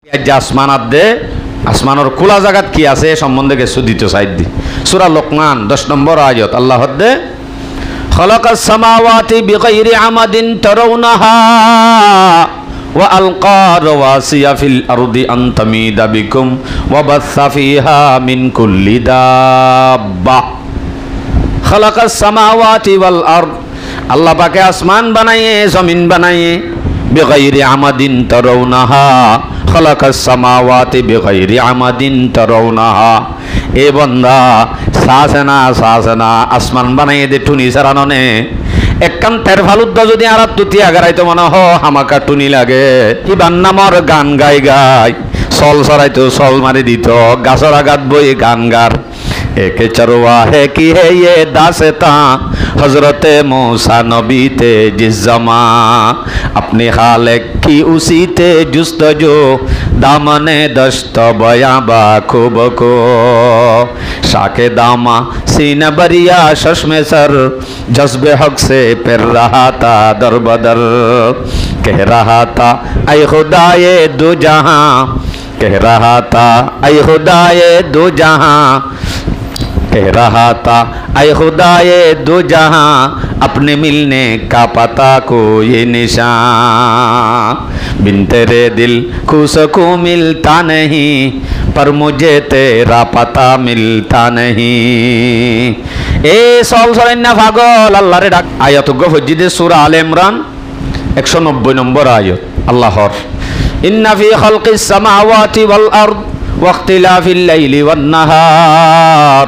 যে আসমানাত দে আসমানের খোলা জায়গাত কি আছে সম্বন্ধে কিছু দিতে চাই দি সূরা লোকমান 10 নম্বর আয়াত আল্লাহ দে খালাকাস সামাওয়াতি বিগাইরি আমাদিন তারাউনাহা ওয়া আলকা রাওয়াসিয়া ফিল আরদি আন তামিদা বিকুম ওয়া বাসসা ফিহা মিন কুল্লি দাব্বা খালাকাস সামাওয়াতি ওয়াল আরদ আল্লাহ পাকে আসমান বানায়ে জমিন বানায়ে বিগাইরি আমাদিন তারাউনাহা খালাকাস সামাওয়াতি বিগাইরি আমাদিন তারাউনাহা এ বান্দা সাসনা আসমান বানায়ে দে টুনি সারাননে একখান তের ফালুদ্দা যদি আর তুতি আগারাইতো মনে হ হামাকা টুনি লাগে কি বান্নামর গান গাই সল সরাইতো সল মারি দিত গাছর আগাত বই গান গার একে চরওয়া হে কি হে ये दास्ता हजरत मूसा नबी थे जिस जमा अपने खालिक की उसी थे जुस्तजो दामने दश्त बयाबा खूब को शाके दामा सीना बरिया शश्मे सर जज्बे हक से फिर रहा था दर बदर कह रहा था ऐ खुदाए दो जहां कह रहा था ऐ खुदाए दो जहां कह रहा था ऐ खुदाए दो जहां अपने मिलने का पता को ये निशान बिन तेरे दिल खुश को मिलता नहीं पर मुझे तेरा पता मिलता नहीं ए सॉल सरेन्ना पागल अल्लाह रे डाक आयत गो फजिदे सूरा आल इमरान 190 নম্বর আয়াত আল্লাহর ইন্না ফি খালকিস সামাওয়াতি ওয়াল আরদ ওয়া ইখতিলাফিল লাইলি ওয়ান নাহার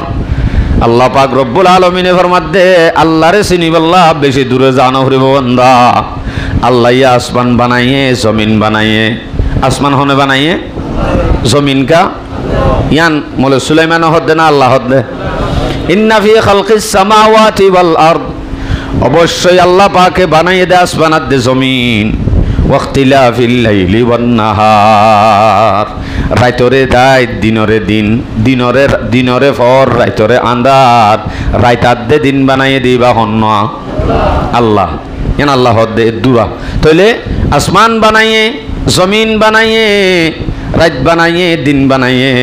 আল্লাহ পাক রব্বুল আলামিনে ফরমাতে আল্লাহরে চিনি বল্লা বেশি দূরে জানো রে বান্দা আল্লাহ ইয়া আসমান বানায়ে জমিন বানায়ে আসমান হনে বানায়ে জমিন কা ইয়ান মোলে সুলাইমান হদে না আল্লাহ হদে ইন্না ফি খালকিস সামাওয়াতি ওয়াল আরদ অবশ্যই আল্লাহ পাকে বানায়ে দে আসমান আর দে জমিন ওয়াখতিলাফিল লাইলি ওয়ান নাহার রাইতরে রাইত দিনরে দিন দিনরে ফর রাইতরে আন্দার রাইতার দে দিন বানাইয়ে দিবা হন্ন আল্লাহ এন আল্লাহ দে দুরা তাইলে আসমান বানাইয়ে জমিন বানাইয়ে রাত বানাইয়ে দিন বানাইয়ে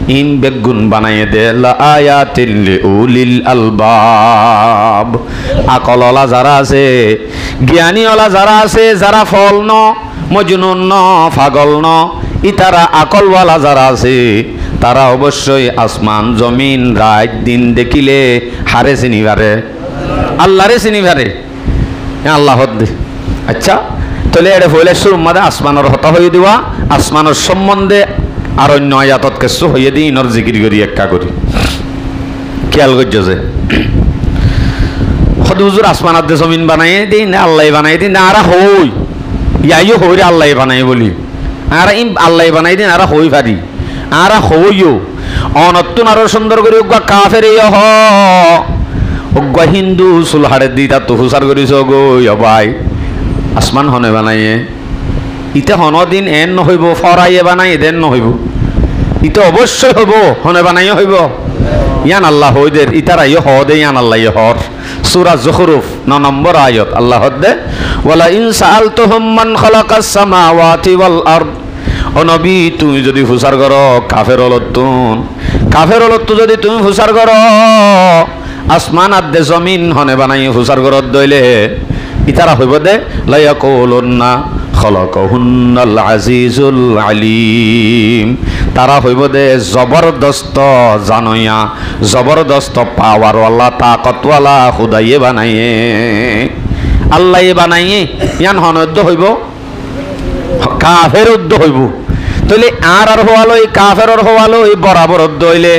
ইন বেগুন বানাইয়ে দে লা আয়াতিল লিউলিল আলবাব আকলওয়ালা যারা আছে জ্ঞানীওয়ালা যারা আছে যারা ফল ন মজনুন ন পাগল ন ইতারা আকলওয়ালা যারা আছে তারা অবশ্যই আসমান জমিন রাত দিন দেখিলে হারে চিনি পারে আল্লাহরে চিনি পারে আল্লাহ দে আচ্ছা তাহলে এটা হইলে শুরু মাদে আসমানের হতা হয়ে দেওয়া আসমানের সম্বন্ধে আর অন্য আয়াতত কিছু হইয়ে দিই ইনর জিকির করি একা করি খেয়াল করছো যে হুজুর আসমানাত দে জমিন বানাই দিই না আল্লাহ বানাই দিই না আর হই ইয়াইও হই রে আল্লাহ বানাই বলি আর ইম আল্লাহ বানাই দিন আর হই পারি আর হইও অনতুন আরো সুন্দর করে উগা কাফের হ উগা হিন্দু সুলহারে দি তা তো হুসার করিস গো ভাই আসমান হনে বানাইয়ে ইতে হন দিন এন নহইব ফরাইয়ে বানাই দেন নহইব ইতে অবশ্যই হইব হনে বানাইয়ে হইব ইয়ান আল্লাহ হইদের ইতারাইও হ দে ইয়ান আল্লাহ হর সূরা যুখরুফ 9 নম্বর আয়াত আল্লাহ দে ওয়ালা ইন সাআলতুহুম মান খালাকাস সামাওয়াতি ওয়াল আরদ ও নবী তুমি যদি ফুসার করো কাফের অলত্তুন যদি তুমি ফুসার করো আসমান আর দে জমিন হনে বানাই ফুসার করত দইলে ইতারা হইব দে লা ইয়াকুলুন্না খালাকাহুন্নাল আজিজুল আলিম তারা হইব দে জবরদস্ত জানইয়া জবরদস্ত পাওয়ারওয়ালা তাকতওয়ালা খুদাইয়ে বানাইয়ে আল্লাহ বানাইয়ে ইয়ান হনদ্দ হইব কাফের উদ্দ হইব তাহলে আর হওয়ালো এই কাফের হওয়ালো এই বরাবর হইলে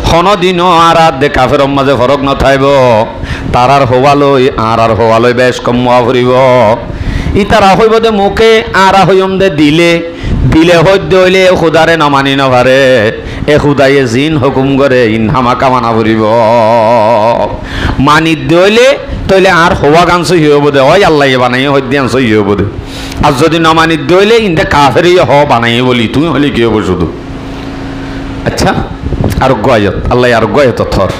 হনদিনও আর দে কাফের মাঝে ফরক নথাইব তারার হওয়ালো আর হওয়ালো বেশ কম ফুরিব ই তারা হইব দে মুখে আর হইম দে দিলে হইতে হইলে খুদারে নমানি নভারে এ খুদাইয়ে জিন হুকুম করে ইন হামাকা মানা ফুরিব মানি দইলে তাইলে আর হওয়া গান সই হইব দে ওই আল্লাহ বানাইয়ে হইতে গান সই হইব দে আর যদি নমানি দইলে ইন্দে কাফেরই হ বানাইয়ে বলি তুমি হলে কি হবো শুধু আচ্ছা আরোগ্য আয়াত আল্লাহ আরোগ্য আয়াত থর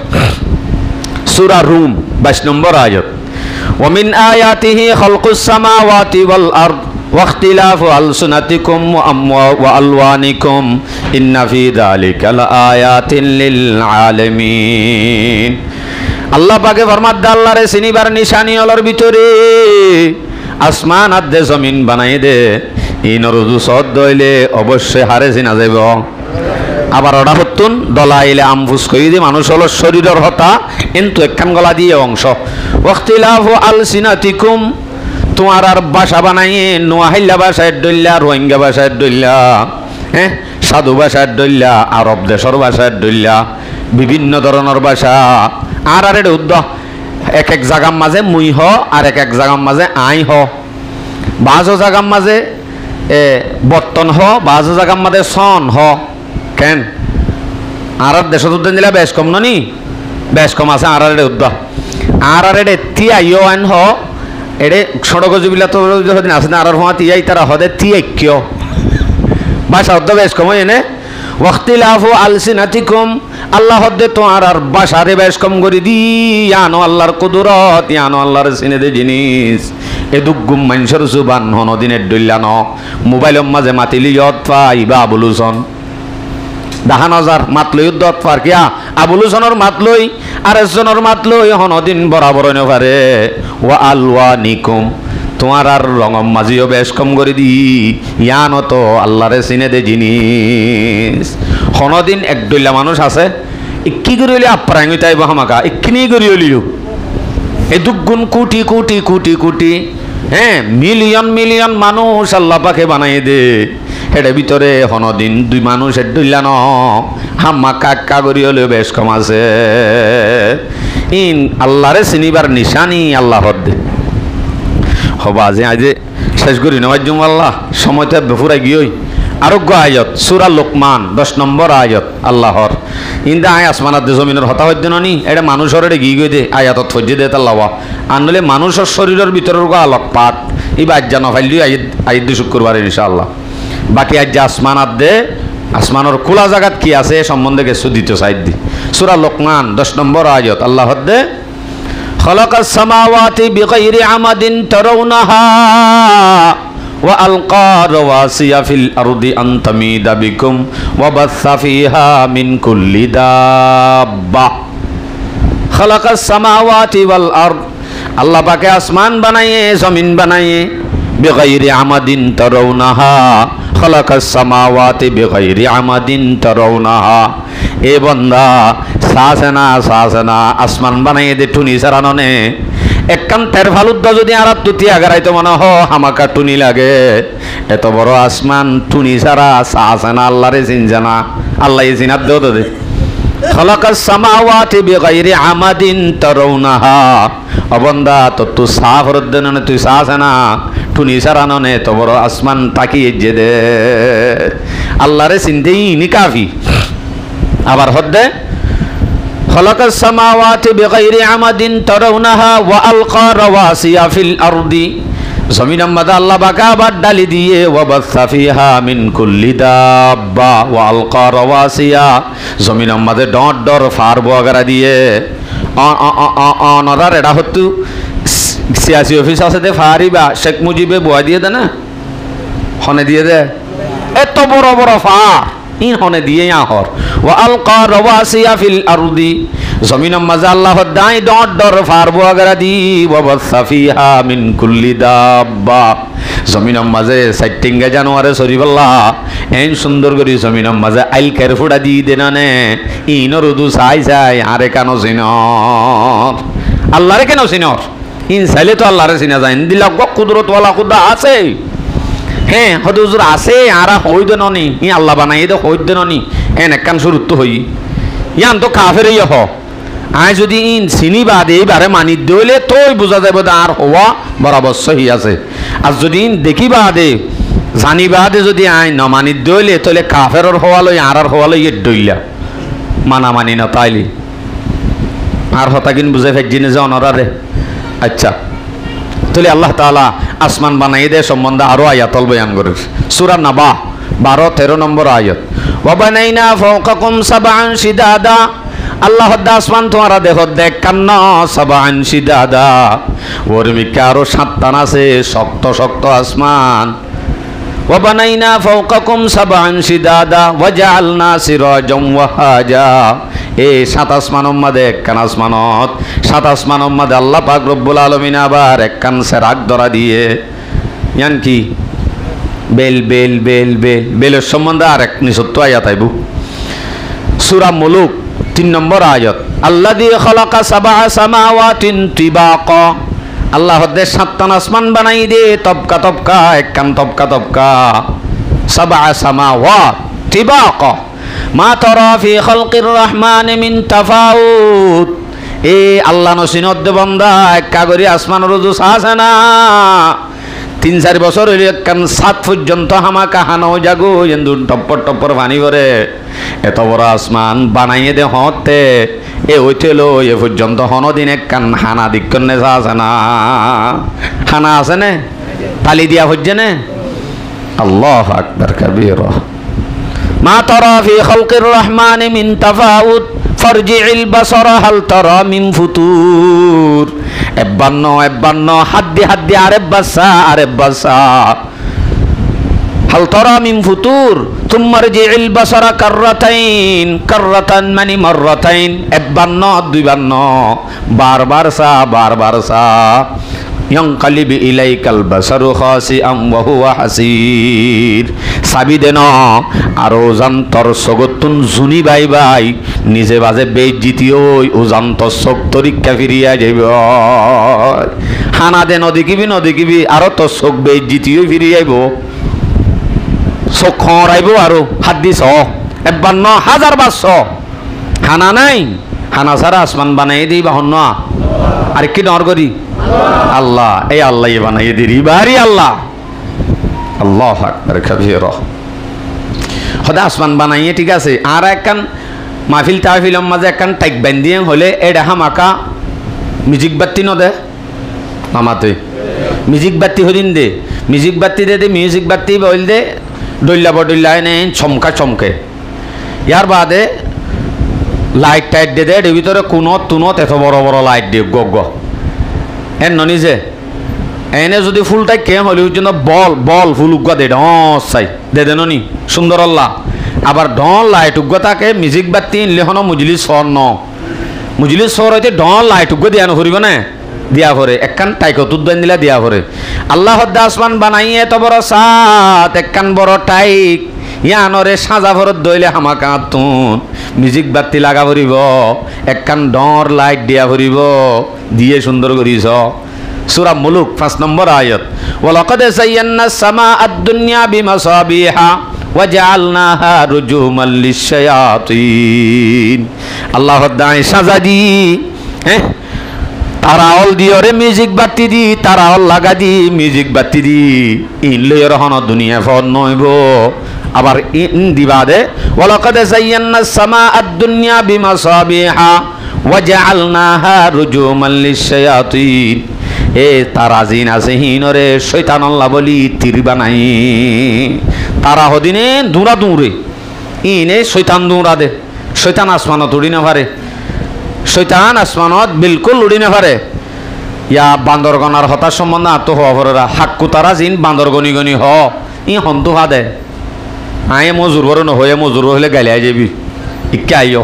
সূরা রুম 22 নম্বর আয়াত ওয়া মিন আয়াতিহি খালকুস সামাওয়াতি ওয়াল আরদ واختلاف ألسنتكم وألوانكم إن في ذلك لآيات للعالمين আল্লাহ পাকে ফরমাত দে আল্লাহরে চিনিবার নিশানি হলোর ভিতরে আসমান আর দে জমিন বানাই দে ইনর দুসদ দইলে অবশ্যই হারে চিনা যাব আবার ওটা হতুন দলাইলে আমফুস কই দি মানুষ হলো শরীরের হতা কিন্তু একখান গলা দিয়ে অংশ ওয়াখতিলাফু আলসিনাতিকুম তোমার আর ভাষা বানাইয়ে নোয়াহিল্লা ভাষায় ডইল্লা রোহিঙ্গা ভাষায় ডইল্লা হ্যাঁ সাধু ভাষায় ডইল্লা আরব দেশের ভাষায় ডইল্লা বিভিন্ন ধরনের ভাষা আর এটা উদ্দ এক এক জায়গার মাঝে মুই হ আর এক এক জায়গার মাঝে আই হ বাজো জায়গার মাঝে বর্তন হ বাজো জায়গার মাঝে সন হ কেন আর দেশত উদ্যান দিলে বেশ কম নি বেশ কম আছে আর এটা উদ্দ আর এটা তিয়া ইয় আইন হ এড়ে সড়ক জুবিলা তো আছে না আর হওয়া তিয়াই তারা হদে তিয়াক্য ভাষা হদ্দ বেশ কম এনে ওয়াখতিলাফু আলসিনাতিকুম আল্লাহ হদ্দে তো আর ভাষারে বেশ কম করে দি ইয়ানো আল্লাহর কুদরত ইয়ানো আল্লাহর চিনে দে জিনিস এ দুগুম মানুষের জুবান হন দিনের ডইলা ন মোবাইলের মাঝে মাতিলি ইয়ৎফা ইবা আবুলুসন দাহান হাজার মাতলই উদ্দত পার কিয়া আবুলুসনের মাতলই আর একজনের মাতলই হনদিন বরাবর পারে ও আলওয়া নিকুম তোমার আর রঙম মাঝিও বেশ কম করে দি ইয়ানো তো আল্লাহরে চিনে দে জিনিস হনদিন এক ডইলা মানুষ আছে কি করে হইলে আপ্রাং তাইব হামাকা এক্ষিনি করে হলিও এই দুগুণ কোটি কোটি কোটি কোটি হ্যাঁ মিলিয়ন মিলিয়ন মানুষ আল্লাহ পাকে বানাই দে এটার ভিতরে হনদিন দুই মানুষের ডইলা ন হাম্মা কাক্কা করি হলেও বেশ কম আছে ইন আল্লাহরে চিনিবার নিশানি আল্লাহর দে হবা যে আজে শেষ করি নয় আল্লাহ সময়টা বেফুরাই গিয়েই আরোগ্য আয়ত সূরা লোকমান 10 নম্বর আয়ত আল্লাহর ইন্দা আয় আসমানাত দে জমিনের হতা হইতে ননি এটা মানুষের এটা গিয়ে গিয়ে দে আয়াতত ফজ্জে দে তাল্লাওয়া আনলে মানুষের শরীরের ভিতরের গো আলোক পাট এই বাজ্যা নফাইলি আইদ দি শুক্রবার ইনশাআল্লাহ বাকি আজ যে আসমানাত দে আসমানের খোলা জায়গাত কি আছে সম্বন্ধে কিছু দিতে সাইড দি সূরা লোকমান 10 নম্বর আয়াত আল্লাহ দে খালাকাস সামাওয়াতি বিগাইরি আমাদিন তারাউনাহা ওয়া আলকা রাওয়াসিয়া ফিল আরদি আন তামিদা বিকুম ওয়া বাসসা ফিহা মিন কুল্লি দাব্বা খালাকাস সামাওয়াতি ওয়াল আরদ আল্লাহ পাকে আসমান বানায়ে জমিন বানায়ে বিগাইরি আমাদিন তারাউনাহা খালাকাস সামাওয়াতি বিগাইরি আমাদিন তারাউনাহা এ বান্দা সাসেনা আসমান বানাইয়ে দে টুনি সারাননে একখান তের ফালুদ্দ যদি আর তুতি আগারাইতো মনে হ হামাকা টুনি লাগে এত বড় আসমান টুনি সারা সাসেনা আল্লাহরে চিনজানা আল্লাহ চিনাত দেও তো দে খালাকাস সামাওয়াতি বিগাইরি আমাদিন তারাউনাহা অবন্দা তো তু সাফরদ্দনে তুই সাসেনা টুনি সারাননে তো বড় আসমান তাকিয়ে যে দে আল্লাহরে চিনতেই নি কাফি আবার হদ্দে খালাকাস সামাওয়াতি বিগাইরি আমাদিন তারাউনাহা ওয়া আলকা রাওয়াসিয়া ফিল আরদি জমিনের মধ্যে আল্লাহ পাক আবার ডালি দিয়ে ওয়া বাসসা ফিহা মিন কুল্লি দাব্বা ওয়া আলকা রাওয়াসিয়া জমিনের মধ্যে ডট ডর ফার বগারা দিয়ে অনরার এটা হতো সিয়াসি অফিস আছে দে ফারিবা শেখ মুজিবে বুয়া দিয়ে দে না হনে দিয়ে দে এত বড় বড় ফার ইন হনে দিয়ে আহর ওয়া আলকা রাওয়াসিয়া ফিল আরদি জমিনের মাঝে আল্লাহ দাই ডট ডর ফার বগারা দি ওয়া বাসসা ফিহা মিন কুল্লি দাব্বা জমিনের মাঝে সাইটিঙ্গা জানোয়ারে সরিবল্লাহ এন সুন্দর করে জমিনের মাঝে আইল কের ফুড়া দি দেনানে ইনর উদু চাই চাই আরে কেন চিনর আল্লাহরে কেন চিনর ইন চাইলে তো আল্লাহরে চিনা যায় দিলা কুদরত ওয়ালা খুদা আছে হ্যাঁ হয়তো হুজুর আছে আর হইদ ননি ই আল্লাহ বানাই দে হইদ ননি এন একখান শুরু তো হই ইয়ান তো কাফের হ আয় যদি ইন চিনি বাদে এইবারে মানি দইলে তোই বোঝা যাবে আর হওয়া বরাবর সহি আছে আর যদি ইন দেখি বাদে জানি বাদে যদি আয় ন মানি দইলে তাহলে কাফেরর হওয়া লই আর হওয়া লই দইলা মানা মানি না তাইলি আর হতা কিন বুঝে ফেজিনে যে অনরারে আচ্ছা তাহলে আল্লাহ তাআলা আসমান বানাই দে সম্বন্ধে আরো আয়াতল বয়ান করে সূরা নাবা 12-13 নম্বর আয়াত ওয়া বানাইনা ফাওকাকুম সাবআন শিদাদা আল্লাহ আসমান তোমারা দেখো দেখ কান্না সাবআন শিদাদা ওর মিকে আরো 7 টান আছে শক্ত শক্ত আসমান وبنينا فوقكم سبعا شدادا وجعلنا سراجا وهاجا। এই সাত আসমানের মধ্যে একখান আসমানত, সাত আসমানের মধ্যে আল্লাহ পাক রব্বুল আলামিন আবার একখান সেরাক ধরা দিয়ে ইয়ান কি বেল বেল বেল বেল বেলের সম্বন্ধে আর এক নিষত্ব আয়াত আইব সূরা মুলুক 3 নম্বর আয়াত। আল্লাযী খালাকা সাবআ সামাওয়াতিন তিবাকা, আল্লাহ হদ্দে সাতটান আসমান বানাই দে তবকা তবকা, একখান তবকা তবকা। সাবআ সামাওয়াত তিবাকা মা তারা ফি খালকির রহমান মিন তাফাউত। এ আল্লাহ নসিনত দে বান্দা একা করি আসমান রুজু আছে না 3-4 বছর হইলে একখান 7 পর্যন্ত হামাকা হানো জাগো এন্দু টপ্পর টপ্পর পানি ভরে এত বড় আসমান বানাইয়ে দে হতে এ হইতেলো এ পর্যন্ত হনদিন একখান হানা দিকনে আছে না, হানা আছে না তালি দিয়া হচ্ছে না। আল্লাহু আকবার কাবীরা। মা তারা ফি খালকির রহমান মিন তাফাউত ফারজি'ল বাসারা হাল তারা মিন ফুতুর। 52 হাদ্দি হাদ্দি আরে বাসা হাল তারা মিন ফুতুর থুম্মা রজি'ল বাসারা কাররাতাইন, কাররাতান মানে মাররাতাইন। 52 বারবার সা ইয়ানকালিবু ইলাইকাল বাসারু খাসিআম ওয়া হুয়া হাসির। সাবি দেন আরো জান্তর সগতুন জুনি বাই বাই নিজে বাজে বেইজ্জতি ওই ওজান্ত সব তরিকা ফিরিয়া যাইব। হানা দে নদিকিবি আরো তো সব বেইজ্জতি ওই ফিরিয়া আইব, চোখ খরাইব আরো হাত দিছ 52,500 হানা নাই। হানা ছাড়া আসমান বানাই দিই বাহন না আর কি ডর করি আল্লাহ, এই আল্লাহ বানাই দিই বাড়ি আল্লাহ। আল্লাহু আকবার কাবীরা। হদা আসমান বানাইয়ে ঠিক আছে, আর একখান মাহফিল তাহফিলের মাঝে একখান টাইক বান্ধিয়ে হলে এটা হামাকা মিউজিক বাতি ন দে আমাতে মিউজিক বাতি হদিন দে, মিউজিক বাতি দে মিউজিক বাতি বল দে ডল্লা বডল্লা এনে চমকা চমকে। ইয়ার বাদে লাইট টাইট দে এর ভিতরে কোনত এত বড় বড় লাইট দিয়ে গগ এর নিজে এনে যদি ফুলটাই কে হলে জন্য বল ফুল উগ্গা দে চাই দে দেন নি সুন্দর আল্লাহ। আবার ডন লাইট উগ্গা তাকে মিউজিক বাতি ইনলেখন মুজলিস সর ন মুজলিস সর হইতে ডন লাইট উগ্গা দিয়া নকরিব না দিয়া ভরে একখান টাইকত উদ্যান দিলা দিয়া ভরে। আল্লাহ আসমান বানাইয়ে এত বড় সাত একখান বড় টাইক ইয়ানরে সাজা ভরত দইলে হামাকা তুন মিউজিক বাতি লাগা ভরিব, একখান ডর লাইট দিয়া ভরিব দিয়ে সুন্দর করিস। সূরা মুলুক 5 নম্বর আয়াত। ওয়ালাকাদ যায়্যানাস সামাআদ দুনিয়া বিমাসাবিহা ওয়া জাআলনাহা রুজুমান লিশ-শায়াতিন। আল্লাহ দাই সাজা দি তারাওল দিওরে মিউজিক বাতি দি তারাওল লাগা দি মিউজিক বাতি দি ইনলে রহন দুনিয়া ফর নইব। আবার ইন দিবাদে ওয়ালাকাদ যায়্যানাস সামাআদ দুনিয়া বিমাসাবিহা ওয়া জাআলনাহা রুজুমান লিশ-শায়াতিন। এ তারা জিন আছে হিনরে শয়তান আল্লাহ বলি তীর বানাই তারা হদিনে দূরা দূরে ইনে শয়তান দৌড়া দে। শয়তান আসমানত উড়ি না পারে, শয়তান আসমানত বিলকুল উড়ি না পারে। ইয়া বান্দরগনার হতার সম্বন্ধে আত্ম হওয়া পরেরা হাক্কু তারা জিন বান্দর গনি গনি হ ই হন্তু হা দে আয় মজুর বড় নহয়ে মজুর হলে গালিয়াই যাবি ইকে আইও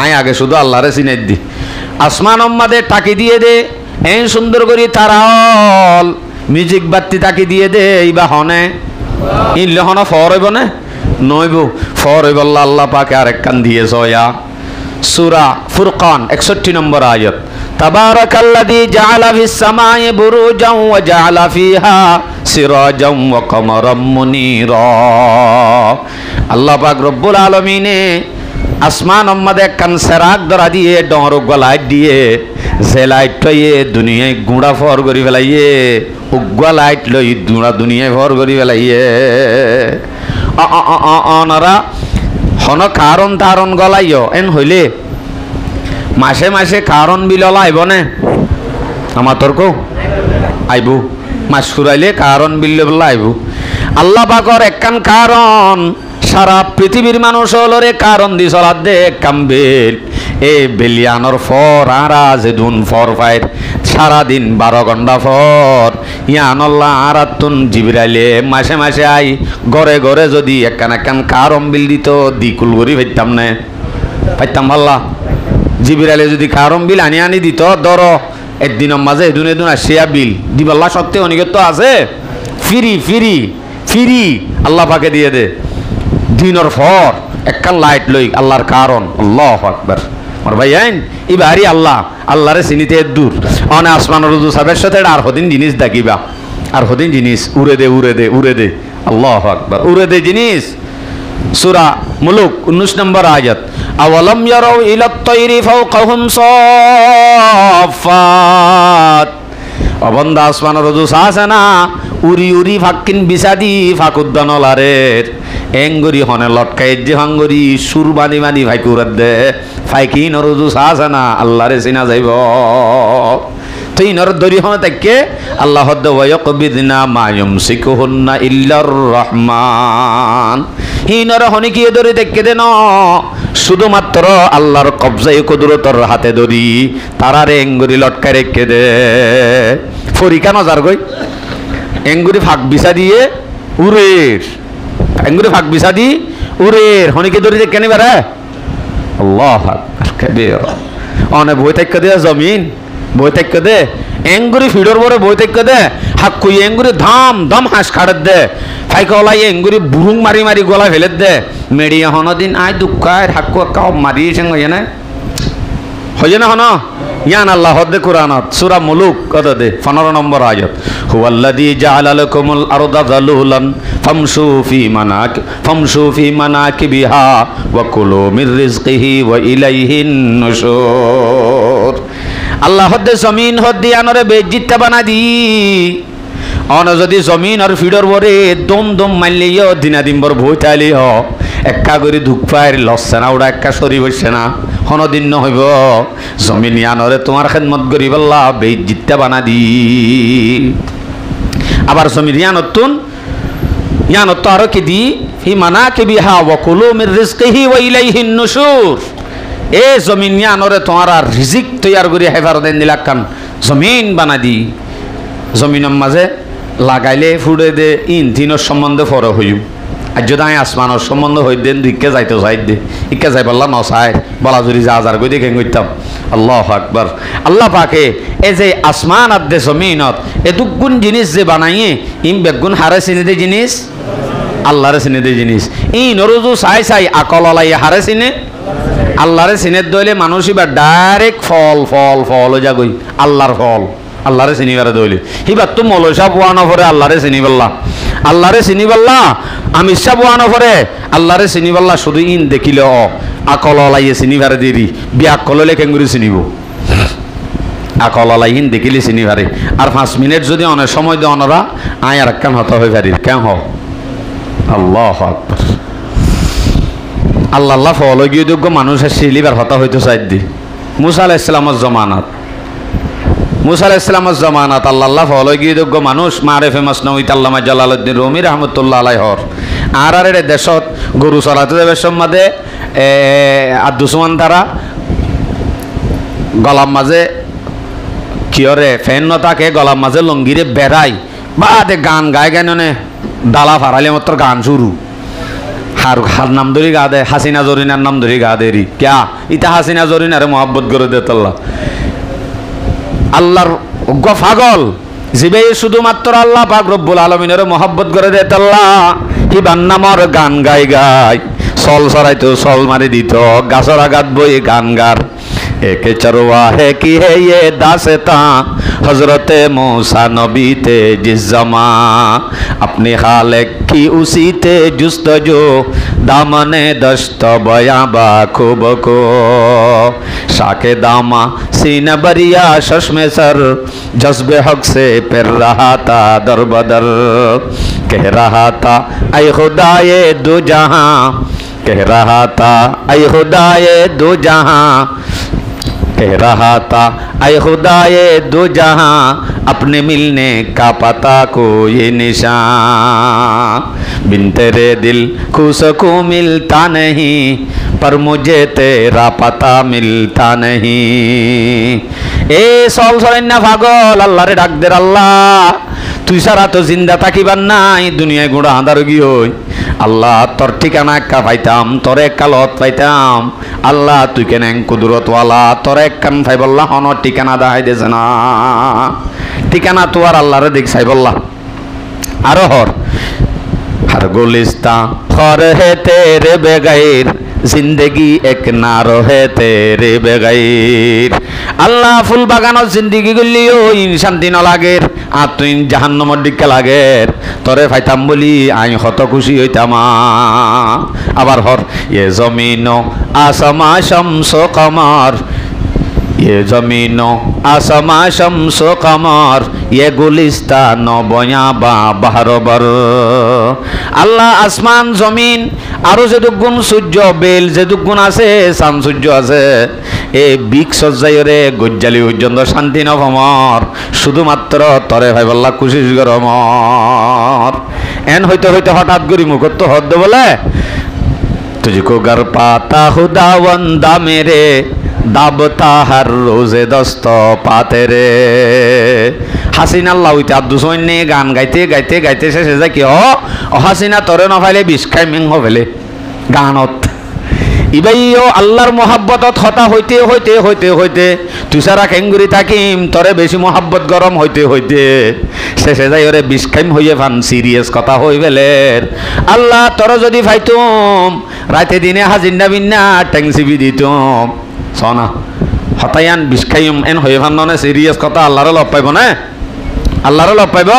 আয় আগে শুধু আল্লাহরে চিনাই দি। আসমান অম্মাদে টাকি দিয়ে দে এই সুন্দর করি তারাল মিউজিক বাতি তাকি দিয়ে দে এইবা হনে ইনলে হন ফর হইব না নইব ফর হইব আল্লাহ পাকে আরেক কান দিয়েছ। ইয়া সূরা ফুরকান 61 নম্বর আয়াত। তাবারাকাল্লাযী জাআলা ফিস সামাই বুরুজান ওয়া জাআলা ফিহা সিরাজান ওয়া কমারাম মুনীরা। আল্লাহ পাক রব্বুল আলামিনে আসমান মধ্যে একখান সেরাক ধরা দিয়ে ডর লাইট দিয়ে যে লাইট লইয়ে দুনিয়ায় গুঁড়া ফর করি ফেলাইয়ে উগ্গা লাইট লই দুনিয়ায় ফর করি ফেলাইয়ে। অনারা হন কারণ ধারণ গলাইও এন হইলে মাসে মাসে কারণ বিললা আইব নে আমার তর্ক আইব মাস ফুরাইলে কারণ বিল আইব। আল্লাহ পাকর একখান কারণ সারা পৃথিবীর মানুষ হলরে কারণ দি চলার দে কামবেল এ বেলিয়ানোর ফর আরা যে দুন ফর ফাইর সারাদিন 12 ঘন্টা ফর ইয়ানল্লাহ আরাতুন জিবরাইলে মাসে মাসে আই ঘরে ঘরে যদি একখান কারম বিল দিত দিকুল করি পাইতাম না, পাইতাম ভাল্লা। জিবরাইলে যদি কারম বিল আনি দিত, ধরো একদিনের মাঝে এদুন আসিয়া বিল দিবাল্লা সত্যি অনেকের তো আছে ফিরি ফিরি ফিরি আল্লাহ পাকে দিয়ে দে। দিনের পর একখান লাইট লই আল্লাহর কারণ, আল্লাহু আকবার। আমার ভাই আইন ই বাহারি আল্লাহ, আল্লাহরে চিনিতে দূর অনে আসমান রুজু সাবের সাথে আর হদিন জিনিস দেখিবা, আর হদিন জিনিস উড়ে দে উড়ে দে উড়ে দে, আল্লাহু আকবার, উড়ে দে জিনিস। সূরা মুলুক 19 নম্বর আয়াত, আওয়ালাম ইয়ারাউ ইলাত তায়রি ফাওকাহুম সাফাত। অবন্দা আসমান রুজু আছে না, উড়ি উড়ি ফাক্কিন বিসাদি ফাকুদ্দানলারের এঙ্গুরি হনে লটকাই যে হাঙ্গুরি সুর বানি বানি ভাই কুরাত দে ফাইকি নরুজু আছে না, আল্লাহরে চিনা যাইব। তো ইনর দরি হনে তাকে আল্লাহ হদ্দ ওয়ায়কবিদনা মা ইউমসিকুহুন্না ইল্লার রহমান। হিনর হনে কি দরি তাকে দেন শুধুমাত্র আল্লাহর কবজায় কুদরতর হাতে দরি তারারে এঙ্গুরি লটকাই রেখে দে। ফরিকা নজার গই এঙ্গুরি ফাঁক বিছা দিয়ে উড়ের, এঙ্গুরি ফাঁক বিছা দি উড়ের হনিকে দড়ি দেখে নিবে রে, আল্লাহ অনে বই থাক্য দে জমিন বই থাক্য দে এঙ্গুরি ফিডর বরে বই থাক্য দে হাক কুই এঙ্গুরি ধাম ধাম হাঁস খাড়ের দে ফাইকে ওলাই এঙ্গুরি বুরুং মারি মারি গলা ফেলের দে মেডিয়া হনদিন আয় দুঃখায় হাক্কু কাউ মারি সঙ্গে না হয়ে না হন ইয়ান আল্লাহ হদ্দে কুরআনত সূরা মুলুক কত দে 15 নম্বর আয়াত, হুয়াল্লাযী জাআলা লাকুমুল আরদা যালুলান ফামশু ফি মানাকিবিহা ওয়া কুলু মির রিজকিহি ওয়া ইলাইহিন নুশুর। আল্লাহ হদ্দে জমিন হদ্দি আনরে বেজিত্তা বানা দি অন যদি জমিন আর ফিডর বরে দম দম মারলিও দিনা দিনবর ভইতালিও একা করে দুঃখ পায় লসছে না ওরা একা সরি বসছে না হনদিন নহইব জমিন ইয়ানরে তোমার খেদমত করি বললা বেজিত্তা বানা দি। আবার জমিন ইয়ানত আরো কি দি হি মানাকিবিহা ওয়া কুলু মির রিজকিহি ওয়া ইলাইহিন নুশুর। এ জমিন ইয়ানরে তোমার রিজিক তৈয়ার করে হেফাজতেন দিলাকান জমিন বানা দি। জমিনের মাঝে লাগাইলে ফুড়ে দে ইন দিনের সম্বন্ধে ফর হইম আর যদি আমি আসমানের সম্বন্ধে হই দেন দুইকে যাইতে চাই দে ইকে যাই বললাম নসাই বলা যদি যা যার গই দেখে গইতাম। আল্লাহু আকবার। আল্লাহ পাকে এ যে আসমান আর দে জমিনত এ দুগুণ জিনিস যে বানাইয়ে ইম বেগুন হারে চিনে দে জিনিস আল্লাহরে চিনে দে জিনিস ই নরুজু চাই চাই আকল লাই হারে চিনে আল্লাহরে চিনে দইলে মানুষ এবার ডাইরেক্ট ফল ফল ফল হয়ে যা গই আল্লাহর ফল আল্লাহরে চিনিবারে দইলে হিবার তো মলসা পোয়ানো পরে আল্লাহরে চিনি বললা আল্লাহরে চিনি বললা আমিষা পোয়ানো পরে আল্লাহরে চিনি বললা শুধু ইন দেখিলে আকল লাইয়ে চিনিবারে দেরি বিয়া আকললে কেঙ্গুরি চিনিব আকল লাই ইন দেখিলে চিনিবারে আর 5 মিনিট যদি অনেক সময় দে অনরা আয় আর একখান হতা হয়ে পারি কেন হ আল্লাহ আকবার। আল্লাহ আল্লাহ ফল গিয়ে যোগ্য মানুষ শিলিবার হতা হইতে চাই দি মুসা আলাইহিস সালামের জমানাত মুসা আলাইহিস সালামের জমানাত আল্লাহ ফল গিয়ে যোগ্য মানুষ মারেফে মাসনাউই আল্লামা জালালউদ্দিন রুমি রাহমাতুল্লাহ আলাইহর আর আর দেশত গরু চলাতে যাবে সম্মাদে আদুসমান তারা গলার মাঝে কিয়রে ফ্যান নতাকে গলার মাঝে লঙ্গিরে বেড়াই বাদে গান গায় গানে ডালা ফারালে মাত্র গান শুরু হার নাম ধরি গা দে হাসিনা জরিনার নাম ধরি গা দেরি ক্যা ইতা হাসিনা জরিনারে মহব্বত করে দে আল্লাহ আল্লাহর পাগল জিবে শুধুমাত্র আল্লাহ পাক রব্বুল আলামিনের মহব্বত করে দে আল্লাহ ইবান নামর গান গাই গাই চল চড়াইতো চল মারি দিত গাছর আঘাত বই গান গার একে চরওয়া হে কি হে ये दास्ता हजरते मूसा नबी थे जिस जमा अपने खालिक की उसी थे जुस्तजो दामने दश्त बयाबा खूब को शाके दामा सीने बरिया शश्मे सर जज्बे हक से फिर रहा था दर बदर कह रहा था ऐ खुदाए दो जहां कह रहा था ऐ खुदाए दो जहां कह रहा था ऐ खुदाए दो जहां अपने मिलने का पता को ये निशान बिन तेरे दिल खुश को मिलता नहीं पर मुझे तेरा पता मिलता नहीं। ए sol solenna পাগল আল্লাহরে ডাক দে আল্লাহ তুই সারা তো জিন্দা থাকিবার নাই, দুনিয়ায় গুড়া আঁধার গিয়ে আল্লাহ তোর ঠিকানা একা পাইতাম, তোর এক কালত পাইতাম। আল্লাহ তুই কেন কুদরতওয়ালা, তোর এক কান ভাই বললা হন ঠিকানা দেখাই দিয়েছে না, ঠিকানা তো আর আল্লাহরে দেখ সাই বললা। আরো हर गुलिस्तां खौर है तेरे बगैर, जिंदगी एक ना रहे तेरे बगैर। আল্লাহ ফুল বাগানত জিন্দিগি গলিও শান্তি নলাগে, আর তুই জাহান্নামের দিকে লাগে, তরে ফাইতাম বলি আই হত খুশি হইতাম। আবার এ জমিন আসমা শামস কমর, ये जमीनो आसमा शम्स कमर, ये गुलिस्तान बयाबा बहरबर। আল্লাহ আসমান জমিন আরো যেটুকুন সূর্য বেল যেটুকুন আছে, চান সূর্য আছে, এ বিক সজ্জাইরে গজ্জালি পর্যন্ত শান্তি নভমর, শুধুমাত্র তরে ভাই বল্লা খুশি গরমর। এন হইতে হইতে হঠাৎ করি মুখত তো হদ বলে, तुझको घर पाता खुदावंदा मेरे, दाबता हर रोजे दस्त पाते रे। হাসিনা আল্লাহ হইতে আব্দু সৈন্যে গান গাইতে গাইতে গাইতে শেষে যায় কি হাসিনা তরে নফাইলে বিষ খাই মেঙ্গ ফেলে গানত। ইবাইও আল্লাহর মহাব্বতত হতা হইতে হইতে হইতে হইতে তুই সারা কেঙ্গুরি থাকিম, তরে বেশি মহাব্বত গরম হইতে হইতে শেষে যাই ওরে বিষ খাইম হইয়ে ফান সিরিয়াস কথা হই বেলের। আল্লাহ তরে যদি ভাইতুম রাতে দিনে হাজিন্না বিন্না ট্যাংসিবি দিতুম সনা হতায়ান বিষ খাইম এন হয়ে ফান নে সিরিয়াস কথা আল্লাহরে লব পাইব না, আল্লাহরে লব পাইব।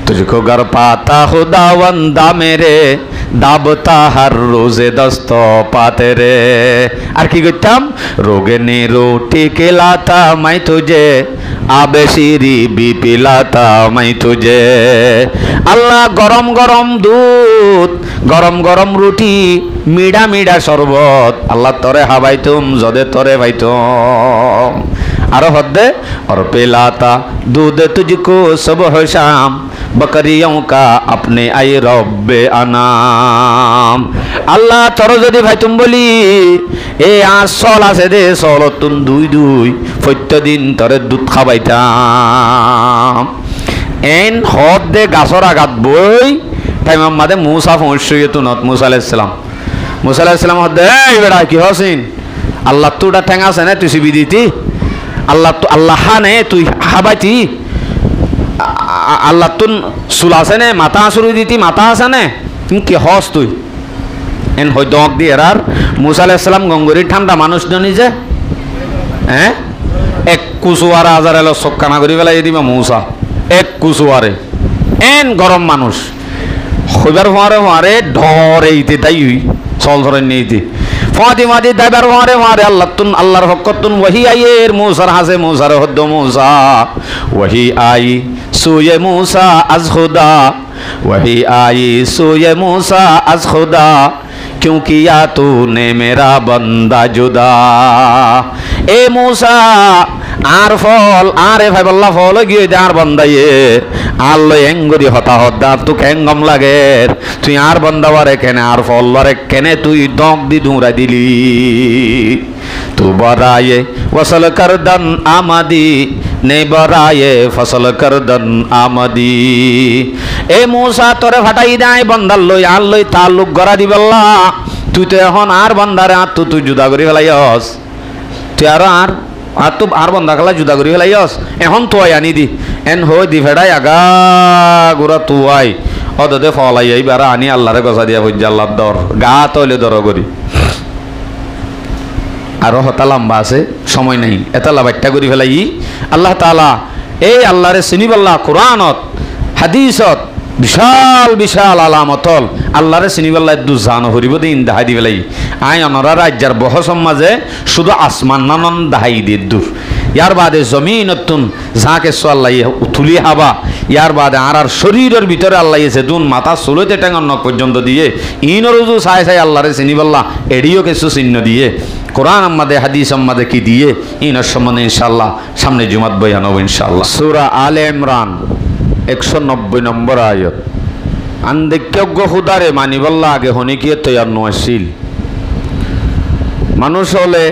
तुझको घर पाता खुदावंदा मेरे, दाबता हर रोजे दस्त पाते रे। আর কি করতাম রোগে নে রোটি খেলাতা মাই তুঝে, আবে শিরি বি পিলাতা মাই তুঝে। আল্লাহ গরম গরম দুধ, গরম গরম রুটি, মিডা মিডা শরবত আল্লাহ তরে হাবাইতুম যদে তরে ভাইতুম। আরো হদ্দে और पिलाता दूध तुझको सुबह शाम, बकरियों का अपने आई रब्बे अनाम। আল্লাহ তোর যদি ভাই তুমি বলি এ আর সল আছে দে সল তুন দুই দুই প্রত্যেকদিন তোরে দুধ খাবাইতাম। এন হদ দে গাছর আঘাত বই তাই মাদে মুসা পৌঁছইয়ে তুনত মুসা আলাইহিস সালাম, মুসা আলাইহিস সালাম হদ দে এই বেড়া কি হসিন আল্লাহ তুটা ঠ্যাং আছে না তুই সিবি দিতি, আল্লাহ তো আল্লাহ হানে তুই হাবাইতি, আল্লাহ তুন চুল আছে নে মাথা চুরি দিতি মাথা আছে নে তুমি কি হস তুই। এন হই দক দি এরার মুসা আলাইহিস সালাম গঙ্গরির ঠান্ডা মানুষ জনি যে হ্যাঁ এক কুসুয়ারা হাজার এলো সক্কানা করি ফেলাই দিবা মুসা এক কুসুয়ারে। এন গরম মানুষ হইবার হওয়ারে হওয়ারে ঢরে ইতে তাই চল ধরে নিয়েতে ফাতিমা দি দাইবার হওয়ারে হওয়ারে আল্লাহ তুন আল্লাহর হকতুন ওহি আইয়ের মুসার হাসে মুসার হদ্দ মুসা ওহি আই সুয়ে মুসা আজ খুদা, ওহি আই সুয়ে মুসা আজ খুদা, क्यों किया तूने मेरा बंदा जुदा। ए मूसा আর ফল আরে ভাই বল্লা ফল গিয়ে আর বন্দাইয়ে আল্লো এঙ্গুরি হতা হদ্দার তু কেঙ্গম লাগে তুই আর বন্দাবারে কেনে আর ফল বারে কেনে তুই দক দি ধুরা দিলি। तू बराए वसल करदन आमदी ने बराए फसल करदन आमदी। ए मूसा तोरे ফাটাই দেয় বন্দার লই আর লই তাল্লুক গড়া দিবেল্লা, তুই তো এখন আর বন্দারে আর তুই জুদা করি ফেলাইস, তুই আর তো আর বন্ধা খেলা জুদা করি ফেলাইস এখন তুই আনি দি এন হই দি ফেডাই আগা গুড়া তুয়াই অদে ফলাই এইবার আনি আল্লাহরে গছা দিয়া বুঝা আল্লাহ দর গা তৈলে দর করি। আরো হতা লম্বা আছে সময় নেই এটা লাভাইটা করি ফেলাই আল্লাহ তাআলা এই আল্লাহরে চিনিবাল্লা কোরআনত হাদিসত বিশাল বিশাল আলামতল আল্লাহরে চিনিবাল্লা দুজান হরিব দিন দাহাই দি ফেলাই আই অনরা রাজ্যার বহসম মাঝে শুধু আসমান নানন দাহাই দিয়ে দূর ইয়ার বাদে জমিনতুন ঝাঁকে আল্লাহ তুলি হাবা ইয়ার বাদে আর শরীরের ভিতরে আল্লাহ এসে দুন মাথা চলতে টেঙন নখ পর্যন্ত দিয়ে ইনরুজু সাই সাই আল্লাহরে চিনিবাল্লা এড়িও কিছু চিহ্ন দিয়ে কোরআন আমাদের হাদিস আমাদের কি দিয়ে ইনার সম্বন্ধে ইনশাআল্লাহ সামনে জুমাত বয়ান হবে ইনশাআল্লাহ। সূরা আলে ইমরান 190 নম্বর আয়াত। আন্দেক্যজ্ঞ খুদারে মানিবাল্লা আগে হনিকিয়ে তৈয়ার নয়শীল মানুষ হলে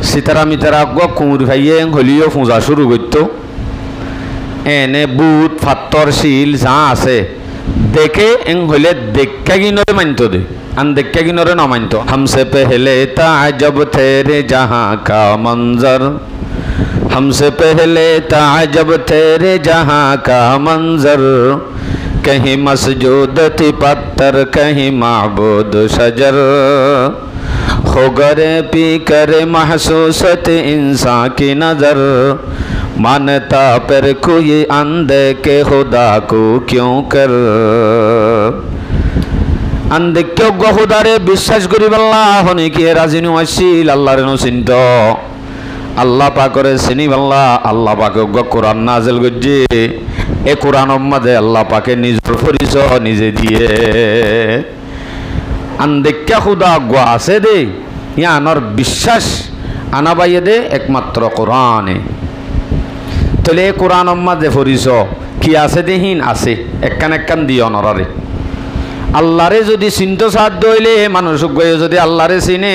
সীতারা মিতারা কুমুর ভাইয়ে হলিও পূজা শুরু করত এনে বুট ফাত্তর শিল যা আছে দেখে এং হইলে দেখা কিনরে মানতো দে আন দেখা কিনরে ন মানতো হামসে পেহলে তাজব তেরে জাহাं কা মঞ্জর हमसे पहले ताजब तेरे जहां का मंजर कहीं मसजूद थी पत्थर कहीं माबूद शजर हो गरे पी करे महसूसत इंसान की नजर मानता पर कोई अंधे के खुदा को क्यों कर अंधे क्यों गो खुदा रे বিশ্বাস করি আল্লাহ হনি কি রাজি নু আসিল আল্লাহর নু চিন্ত আল্লাহ পাকরে চিনি আল্লাহ আল্লাহ পাকে কোরআন নাজিল করছে এ কোরআনের মধ্যে আল্লাহ পাকে নিজের পরিচয় নিজে দিয়ে আন্দেক্কা খুদা গো আছে দে ইয়ানোর বিশ্বাস আনা বাইয়ে দে একমাত্র কোরআনে তাহলে এ কোরআনের মধ্যে পরিচয় কি আছে দেহীন আছে একখান একখান দিয়ে অনরারে আল্লাহরে যদি চিন্ত সাধ্য হইলে মানুষ গয়ে যদি আল্লাহরে চিনে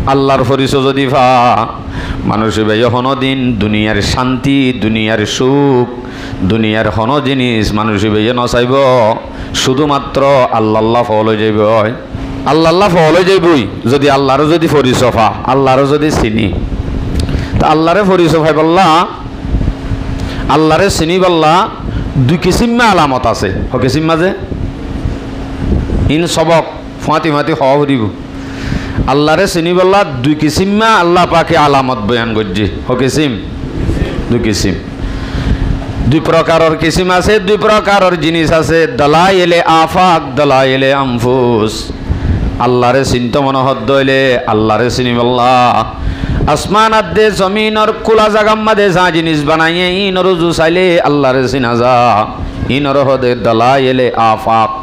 আল্লাহর পরিচয় যদি ভা মানুষ ভাই হনো দিন দুনিয়ার শান্তি দুনিয়ার সুখ দুনিয়ার হনো জিনিস মানুষ ভাই নচাইব শুধুমাত্র আল্লাহ ফল হয়ে যাইব আল্লাহ ফল হয়ে যাইবই যদি আল্লাহরও যদি পরিচয় ভা আল্লাহরও যদি চিনি তা আল্লাহরে পরিচয় ভাই বললা আল্লাহরে চিনি বললা দুই কিসিমা আলামত আছে হকিসিম মাঝে ইন সবক ফাঁতি ফাঁতি হওয়া ফুরিব আল্লাহরে চিনি বললা দুই কিসিমা আল্লাহ পাকে আলামত বয়ান করছে হকিসিম দুই কিসিম দুই প্রকারের কিসিম আছে দুই প্রকারের জিনিস আছে দলাইলে আফাক দলাইলে আনফুস আল্লাহরে চিন্ত মনোহদ দইলে আল্লাহরে চিনি বললা আসমান আদে জমিনর খোলা জাগাম মাদে যা জিনিস বানাইয়ে ইনর রুজু চাইলে আল্লাহরে চিনা যা ইনর হদে দলাইলে আফাক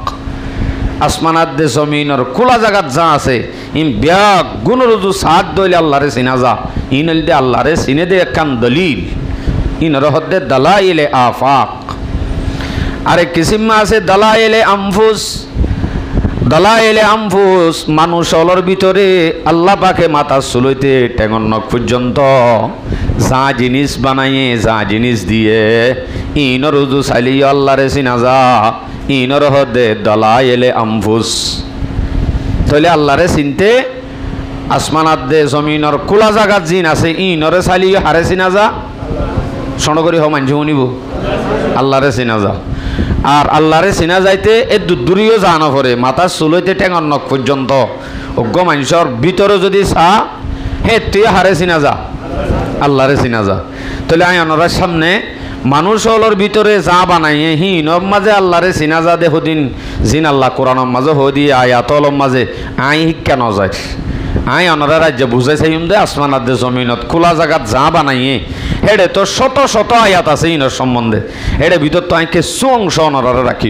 আসমানাত দে জমিনর খোলা জায়গাত যা আছে ইন ব্যাগ গুণরুজু সাত দইলে আল্লাহরে চিনা যা ইনল দে আল্লাহরে চিনে দে একখান দলিল ইনর হদে দলাইলে আফাক আরে কিসিমা আছে দলাইলে আনফুস দলাইলে আনফুস মানুষ অলর ভিতরে আল্লাহ পাকে মাথা চুলইতে টেঙন নখ পর্যন্ত যা জিনিস বানাইয়ে যা জিনিস দিয়ে ইনর রুজু চাইলে আল্লাহরে চিনা যা ইনর হদে দলাইলে আনফুস তাহলে আল্লাহরে চিনতে আসমানাত দে জমিনর খোলা জাগাত জিন আছে ইনরে চাইলে হারে চিনা যা শোন করি হ মানছি শুনিব আল্লাহরে চিনা যা আর আল্লাহরে চিনা যাইতে এ দূরিও যা না পড়ে মাথা চুলইতে টেঙর নখ পর্যন্ত অজ্ঞ মানুষের ভিতরে যদি চা হে তুই হারে চিনা যা আল্লাহরে চিনা যা তাহলে আয়নরার সামনে মানুষ হলর ভিতরে যা বানাইয়ে হিনর মাঝে আল্লাহরে চিনা যা দে হদিন জিন আল্লাহ কোরআনের মাঝে হো দিয়ে আয়াতলর মাঝে আই শিক্ষা ন যায় আই অনরা রাজ্য বুঝাই চাইম দে আসমানাত দে জমিনত খোলা জায়গাত যা বানাইয়ে হেডে তো শত শত আয়াত আছে ইনর সম্বন্ধে এডে ভিতর তো আইকে অংশ অনরা রাখি